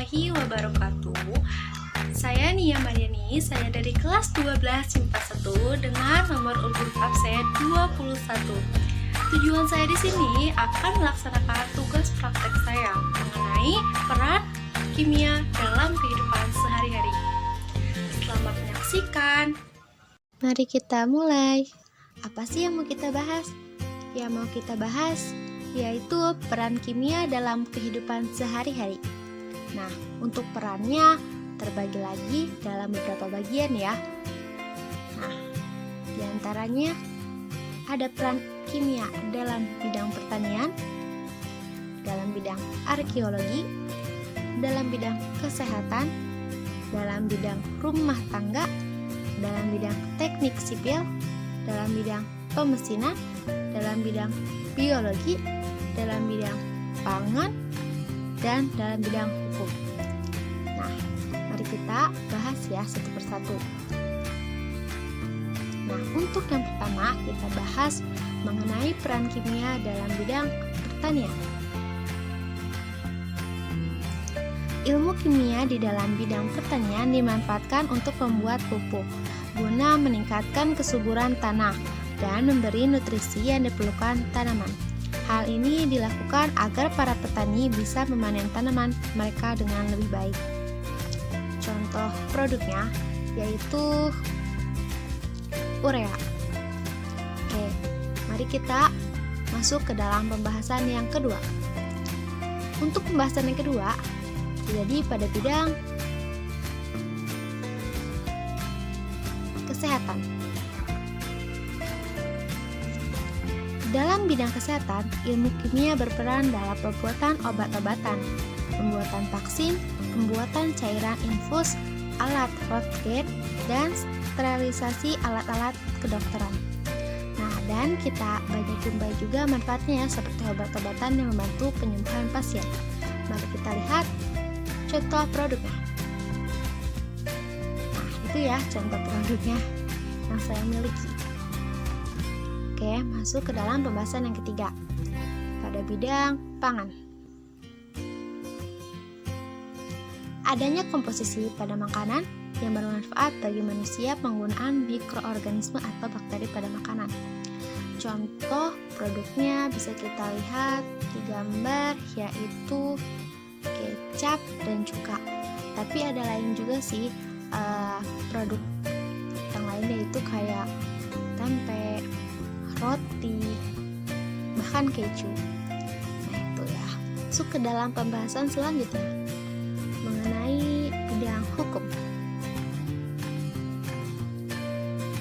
warahmatullahi wabarakatuh. Saya Nia Mariani, saya dari kelas 12 MIPA 1 dengan nomor urut absen 21. Tujuan saya di sini akan melaksanakan tugas praktek saya mengenai peran kimia dalam kehidupan sehari-hari. Selamat menyaksikan. Mari kita mulai. Apa sih yang mau kita bahas? Yang mau kita bahas yaitu peran kimia dalam kehidupan sehari-hari. Nah, untuk perannya terbagi lagi dalam beberapa bagian ya. Nah, diantaranya ada peran kimia dalam bidang pertanian, dalam bidang arkeologi, dalam bidang kesehatan, dalam bidang rumah tangga, dalam bidang teknik sipil, dalam bidang pemesinan, dalam bidang biologi, dalam bidang pangan, dan dalam bidang hukum. Nah, mari kita bahas ya satu persatu. Nah, untuk yang pertama kita bahas mengenai peran kimia dalam bidang pertanian. Ilmu kimia di dalam bidang pertanian dimanfaatkan untuk membuat pupuk guna meningkatkan kesuburan tanah dan memberi nutrisi yang diperlukan tanaman. Hal ini dilakukan agar para petani bisa memanen tanaman mereka dengan lebih baik. Contoh produknya yaitu urea. Oke, mari kita masuk ke dalam pembahasan yang kedua. Untuk pembahasan yang kedua, jadi pada bidang kesehatan. Dalam bidang kesehatan, ilmu kimia berperan dalam pembuatan obat-obatan, pembuatan vaksin, pembuatan cairan infus, alat Röntgen, dan sterilisasi alat-alat kedokteran. Nah, dan kita banyak jumpai juga manfaatnya ya, seperti obat-obatan yang membantu penyembuhan pasien. Mari kita lihat contoh produknya. Nah, itu ya contoh produknya yang saya miliki. Oke, masuk ke dalam pembahasan yang ketiga pada bidang pangan. Adanya komposisi pada makanan yang bermanfaat bagi manusia penggunaan mikroorganisme atau bakteri pada makanan. Contoh produknya bisa kita lihat di gambar yaitu kecap dan cuka. Tapi ada lain juga sih produk yang lainnya itu kayak tempe, roti, bahkan keju. Nah itu ya. Masuk ke dalam pembahasan selanjutnya mengenai bidang hukum.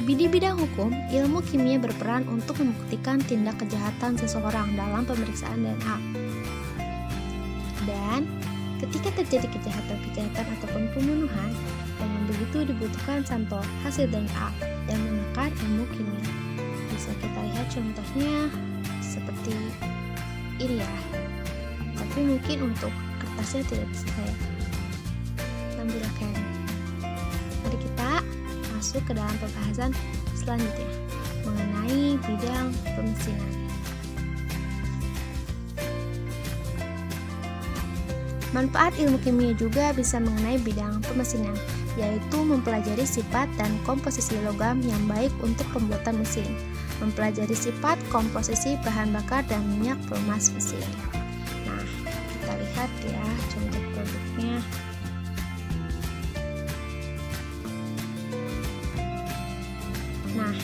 Di bidang hukum, ilmu kimia berperan untuk membuktikan tindak kejahatan seseorang dalam pemeriksaan DNA. Dan ketika terjadi kejahatan-kejahatan ataupun pembunuhan, dengan begitu dibutuhkan sampel hasil DNA yang menggunakan ilmu kimia. Bisa kita lihat contohnya seperti ini ya, tapi mungkin untuk kertasnya tidak bisa saya tampilkan. Mari kita masuk ke dalam pembahasan selanjutnya mengenai bidang pemesinan. Manfaat ilmu kimia juga bisa mengenai bidang pemesinan, yaitu mempelajari sifat dan komposisi logam yang baik untuk pembuatan mesin, mempelajari sifat komposisi bahan bakar dan minyak pelumas mesin. Nah, kita lihat ya contoh produknya. Nah,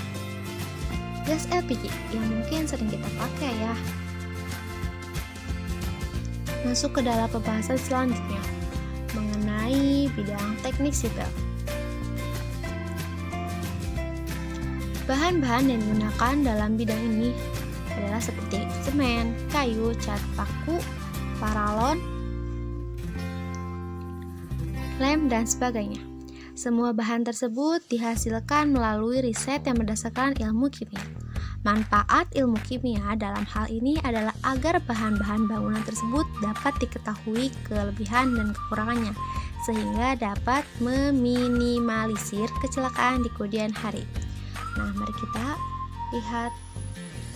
gas LPG yang mungkin sering kita pakai ya. Masuk ke dalam pembahasan selanjutnya mengenai bidang teknik sipil. Bahan-bahan yang digunakan dalam bidang ini adalah seperti semen, kayu, cat paku, paralon, lem, dan sebagainya. Semua bahan tersebut dihasilkan melalui riset yang berdasarkan ilmu kimia. Manfaat ilmu kimia dalam hal ini adalah agar bahan-bahan bangunan tersebut dapat diketahui kelebihan dan kekurangannya, sehingga dapat meminimalisir kecelakaan di kemudian hari. Nah, mari kita lihat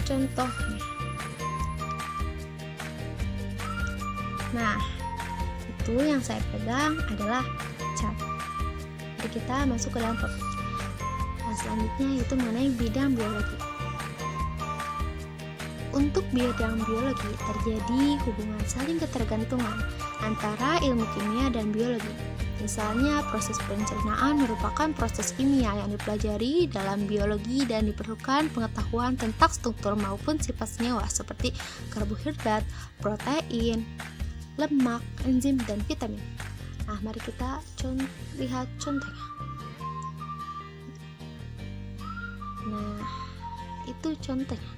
contohnya. Nah, itu yang saya pegang adalah cat. Jadi kita masuk ke dalam topik. Nah, selanjutnya itu mengenai bidang biologi. Untuk bidang biologi terjadi hubungan saling ketergantungan antara ilmu kimia dan biologi. Misalnya, proses pencernaan merupakan proses kimia yang dipelajari dalam biologi dan diperlukan pengetahuan tentang struktur maupun sifat senyawa seperti karbohidrat, protein, lemak, enzim, dan vitamin. Nah, mari kita lihat contohnya. Nah, itu contohnya.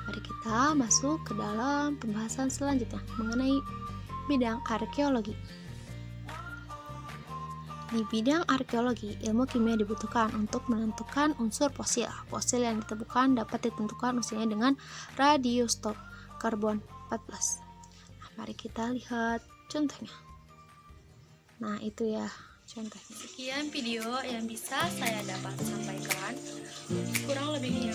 Mari kita masuk ke dalam pembahasan selanjutnya mengenai bidang arkeologi. Di bidang arkeologi, ilmu kimia dibutuhkan untuk menentukan unsur fosil. Fosil yang ditemukan dapat ditentukan usianya dengan radiostop karbon 14. Nah, mari kita lihat contohnya. Nah, itu ya contohnya. Sekian video yang bisa saya dapat sampaikan. Kurang lebihnya